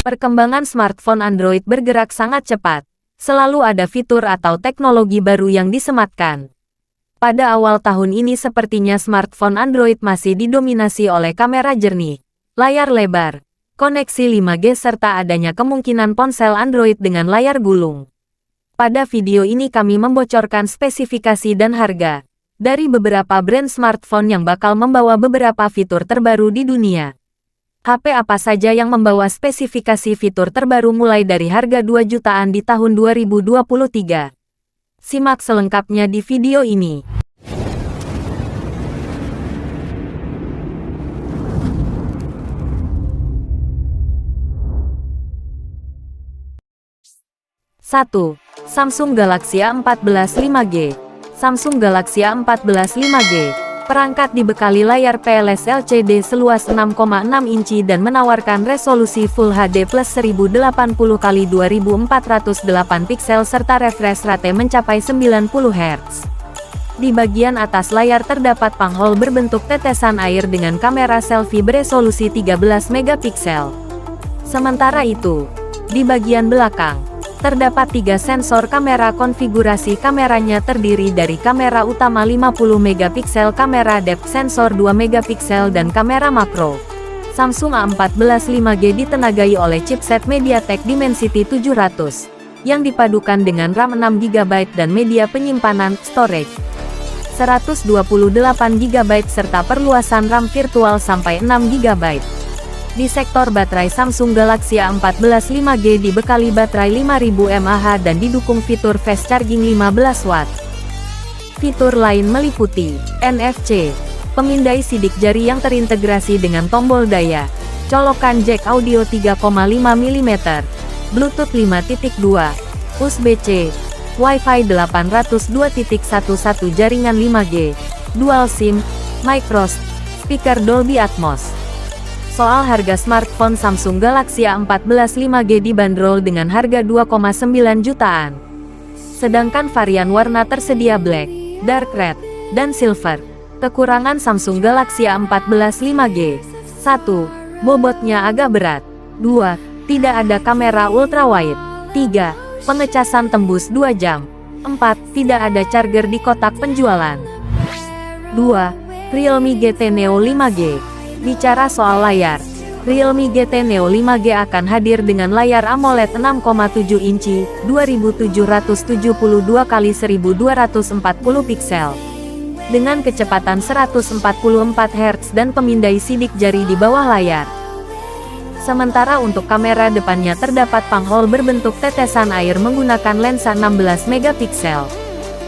Perkembangan smartphone Android bergerak sangat cepat. Selalu ada fitur atau teknologi baru yang disematkan. Pada awal tahun ini sepertinya smartphone Android masih didominasi oleh kamera jernih, layar lebar, koneksi 5G serta adanya kemungkinan ponsel Android dengan layar gulung. Pada video ini kami membocorkan spesifikasi dan harga dari beberapa brand smartphone yang bakal membawa beberapa fitur terbaru di dunia. HP apa saja yang membawa spesifikasi fitur terbaru mulai dari harga 2 jutaan di tahun 2023. Simak selengkapnya di video ini. Satu, Samsung Galaxy A14 5G. Samsung Galaxy A14 5G. Perangkat dibekali layar PLS LCD seluas 6,6 inci dan menawarkan resolusi Full HD plus 1080x2408 piksel serta refresh rate mencapai 90 Hz. Di bagian atas layar terdapat panghole berbentuk tetesan air dengan kamera selfie beresolusi 13 megapiksel. Sementara itu, di bagian belakang, terdapat 3 sensor kamera. Konfigurasi kameranya terdiri dari kamera utama 50 megapiksel, kamera depth sensor 2 megapiksel dan kamera makro. Samsung A14 5G ditenagai oleh chipset MediaTek Dimensity 700, yang dipadukan dengan RAM 6GB dan media penyimpanan storage 128GB serta perluasan RAM virtual sampai 6GB. Di sektor baterai, Samsung Galaxy A14 5G dibekali baterai 5000 mAh dan didukung fitur fast charging 15 Watt. Fitur lain meliputi NFC, pemindai sidik jari yang terintegrasi dengan tombol daya, colokan jack audio 3,5 mm, Bluetooth 5.2, USB-C, Wi-Fi 802.11 jaringan 5G, dual SIM, microSD, speaker Dolby Atmos. Soal harga smartphone Samsung Galaxy A14 5G dibanderol dengan harga 2,9 jutaan. Sedangkan varian warna tersedia black, dark red, dan silver. Kekurangan Samsung Galaxy A14 5G. 1. Bobotnya agak berat. 2. Tidak ada kamera ultrawide. 3. Pengecasan tembus 2 jam. 4. Tidak ada charger di kotak penjualan. 2. Realme GT Neo 5G. Bicara soal layar, Realme GT Neo 5G akan hadir dengan layar AMOLED 6,7 inci, 2772x1240 piksel. Dengan kecepatan 144 Hz dan pemindai sidik jari di bawah layar. Sementara untuk kamera depannya terdapat panghole berbentuk tetesan air menggunakan lensa 16 megapiksel.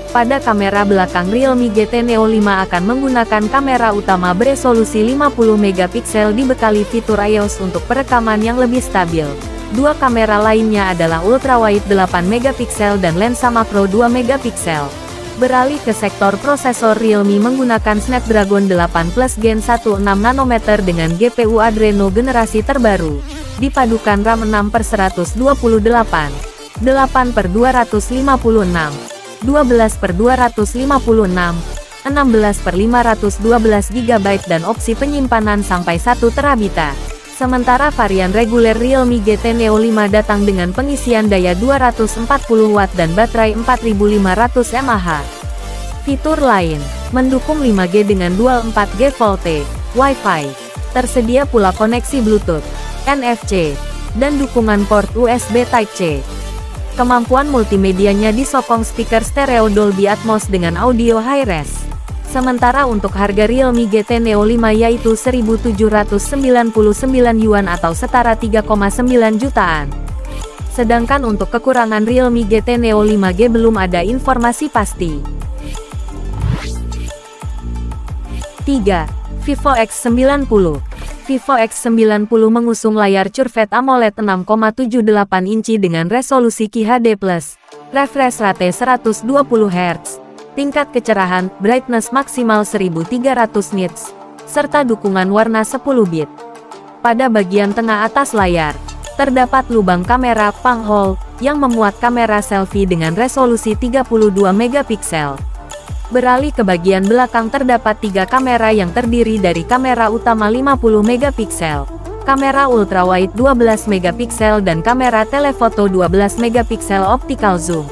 Pada kamera belakang, Realme GT Neo 5 akan menggunakan kamera utama beresolusi 50 megapiksel dibekali fitur iOS untuk perekaman yang lebih stabil. Dua kamera lainnya adalah ultrawide 8 megapiksel dan lensa makro 2 megapiksel. Beralih ke sektor prosesor, Realme menggunakan Snapdragon 8 Plus Gen 16 nanometer dengan GPU Adreno generasi terbaru, dipadukan RAM 6/128, 8/256, 12/256, 16/512 GB dan opsi penyimpanan sampai 1 terabita. Sementara varian reguler Realme GT Neo 5 datang dengan pengisian daya 240 Watt dan baterai 4500 mAh. Fitur lain, mendukung 5G dengan dual 4G VoLTE, Wi-Fi. Tersedia pula koneksi Bluetooth, NFC, dan dukungan port USB Type-C. Kemampuan multimedianya disokong speaker stereo Dolby Atmos dengan audio high-res. Sementara untuk harga Realme GT Neo 5 yaitu 1.799 yuan atau setara 3,9 jutaan. Sedangkan untuk kekurangan Realme GT Neo 5G belum ada informasi pasti. 3. Vivo X90. Vivo X90 mengusung layar curved AMOLED 6,78 inci dengan resolusi QHD+, refresh rate 120 Hz, tingkat kecerahan, brightness maksimal 1300 nits, serta dukungan warna 10 bit. Pada bagian tengah atas layar, terdapat lubang kamera panghole yang memuat kamera selfie dengan resolusi 32 megapiksel. Beralih ke bagian belakang, terdapat 3 kamera yang terdiri dari kamera utama 50 megapiksel, kamera ultrawide 12 megapiksel dan kamera telefoto 12 megapiksel optical zoom.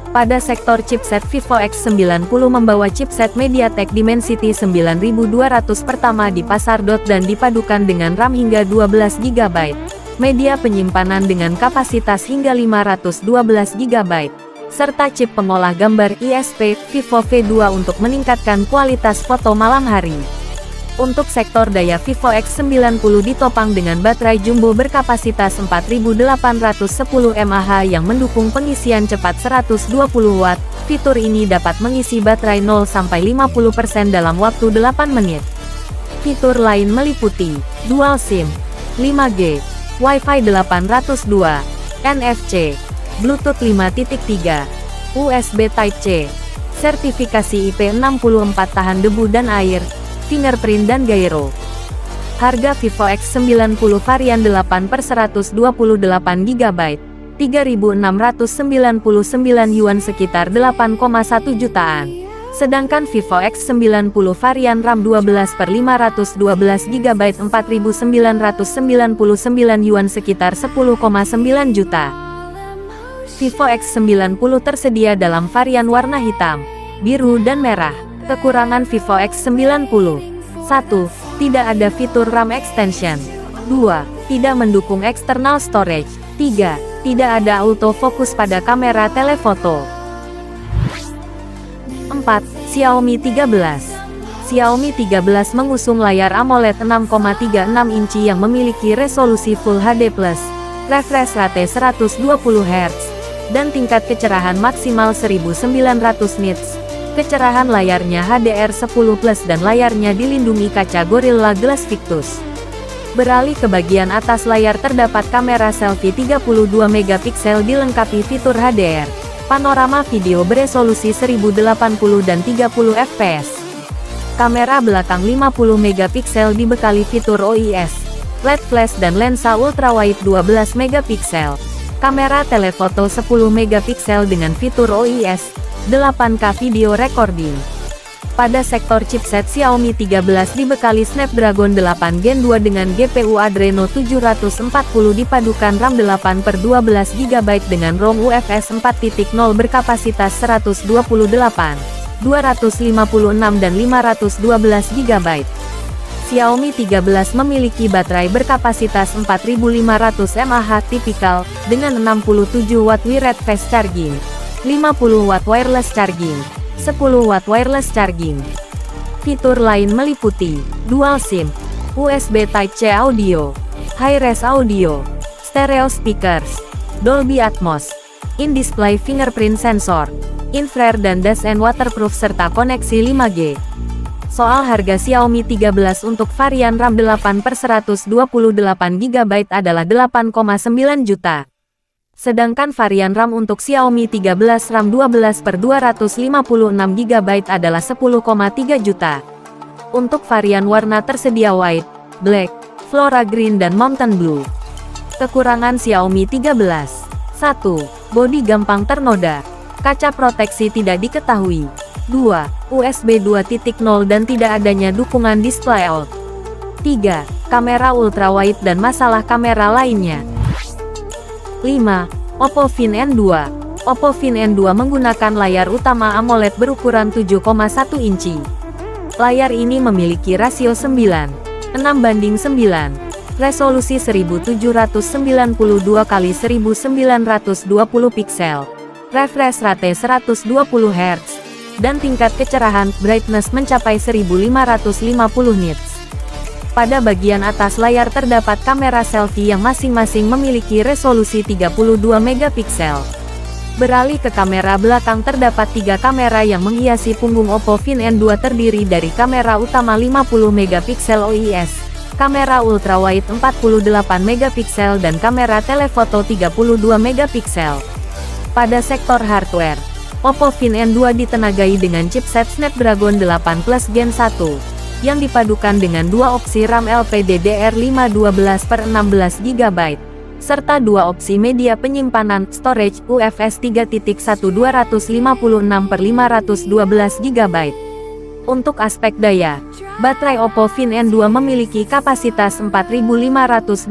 Pada sektor chipset, Vivo X90 membawa chipset MediaTek Dimensity 9200 pertama di pasar. Dan dipadukan dengan RAM hingga 12 GB, media penyimpanan dengan kapasitas hingga 512 GB, serta chip pengolah gambar ISP Vivo V2 untuk meningkatkan kualitas foto malam hari. Untuk sektor daya, Vivo X90 ditopang dengan baterai jumbo berkapasitas 4810 mAh yang mendukung pengisian cepat 120 Watt. Fitur ini dapat mengisi baterai 0-50% dalam waktu 8 menit. Fitur lain meliputi Dual SIM, 5G, Wi-Fi 802, NFC, Bluetooth 5.3, USB Type-C, sertifikasi IP64 tahan debu dan air, fingerprint dan gyro. Harga Vivo X90 varian 8/128 GB, 3.699 yuan sekitar 8,1 jutaan. Sedangkan Vivo X90 varian RAM 12/512 GB 4.999 yuan sekitar 10,9 juta. Vivo X90 tersedia dalam varian warna hitam, biru dan merah. Kekurangan Vivo X90: 1. Tidak ada fitur RAM extension. 2. Tidak mendukung external storage. 3. Tidak ada autofocus pada kamera telefoto. 4. Xiaomi 13. Xiaomi 13 mengusung layar AMOLED 6,36 inci yang memiliki resolusi Full HD+, refresh rate 120 Hz, dan tingkat kecerahan maksimal 1900 nits. Kecerahan layarnya HDR10+ dan layarnya dilindungi kaca Gorilla Glass Victus. Beralih ke bagian atas layar, terdapat kamera selfie 32 megapiksel dilengkapi fitur HDR, panorama video beresolusi 1080 dan 30 fps. Kamera belakang 50 megapiksel dibekali fitur OIS, LED flash dan lensa ultrawide 12 megapiksel. Kamera telefoto 10 megapiksel dengan fitur OIS, 8K video recording. Pada sektor chipset, Xiaomi 13 dibekali Snapdragon 8 Gen 2 dengan GPU Adreno 740 dipadukan RAM 8/12 GB dengan ROM UFS 4.0 berkapasitas 128, 256 dan 512 GB. Xiaomi 13 memiliki baterai berkapasitas 4500 mAh tipikal dengan 67 Watt wired fast charging, 50 Watt wireless charging, 10 Watt wireless charging. Fitur lain meliputi Dual SIM, USB Type-C audio, Hi-Res audio, stereo speakers, Dolby Atmos, in-display fingerprint sensor, infrared dan dash and waterproof serta koneksi 5G. Soal harga, Xiaomi 13 untuk varian RAM 8/128 GB adalah 8,9 juta. Sedangkan varian RAM untuk Xiaomi 13 RAM 12/256 GB adalah 10,3 juta. Untuk varian warna tersedia white, black, flora green dan mountain blue. Kekurangan Xiaomi 13: 1. Bodi gampang ternoda. Kaca proteksi tidak diketahui. 2. USB 2.0 dan tidak adanya dukungan display out. 3. Kamera ultrawide dan masalah kamera lainnya. 5. Oppo Find N2. Oppo Find N2 menggunakan layar utama AMOLED berukuran 7,1 inci. Layar ini memiliki rasio 9:9, resolusi 1792 x 1920 piksel, refresh rate 120 Hz, dan tingkat kecerahan brightness mencapai 1550 nits. Pada bagian atas layar terdapat kamera selfie yang masing-masing memiliki resolusi 32 megapiksel. Beralih ke kamera belakang, terdapat 3 kamera yang menghiasi punggung Oppo Find N2 terdiri dari kamera utama 50 megapiksel OIS, kamera ultrawide 48 megapiksel dan kamera telefoto 32 megapiksel. Pada sektor hardware, Oppo Find N2 ditenagai dengan chipset Snapdragon 8 Plus Gen 1. Yang dipadukan dengan 2 opsi RAM LPDDR5 12/16 GB, serta 2 opsi media penyimpanan storage UFS 3.1 256/512 GB. Untuk aspek daya, Baterai Oppo Fin N2 memiliki kapasitas 4520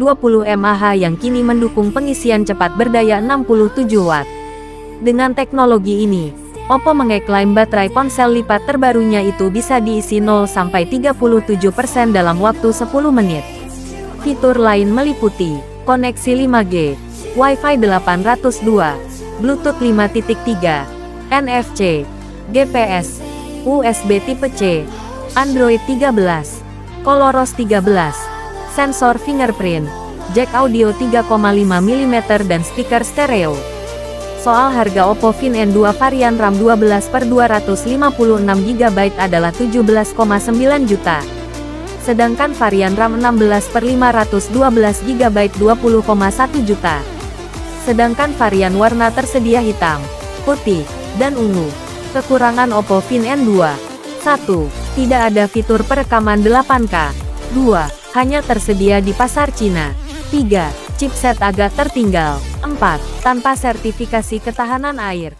mAh yang kini mendukung pengisian cepat berdaya 67 Watt. Dengan teknologi ini, Oppo mengeklaim baterai ponsel lipat terbarunya itu bisa diisi 0-37% dalam waktu 10 menit. Fitur lain meliputi koneksi 5G, Wi-Fi 802, Bluetooth 5.3, NFC, GPS, USB tipe C, Android 13, ColorOS 13, sensor fingerprint, jack audio 3,5 mm dan speaker stereo. Soal harga Oppo Fin N2 varian RAM 12/256 GB adalah 17,9 juta. Sedangkan varian RAM 16/512 GB 20,1 juta. Sedangkan varian warna tersedia hitam, putih, dan ungu. Kekurangan Oppo Fin N2: 1. Tidak ada fitur perekaman 8K. 2. Hanya tersedia di pasar Cina. 3. Chipset agak tertinggal. 4. Tanpa sertifikasi ketahanan air.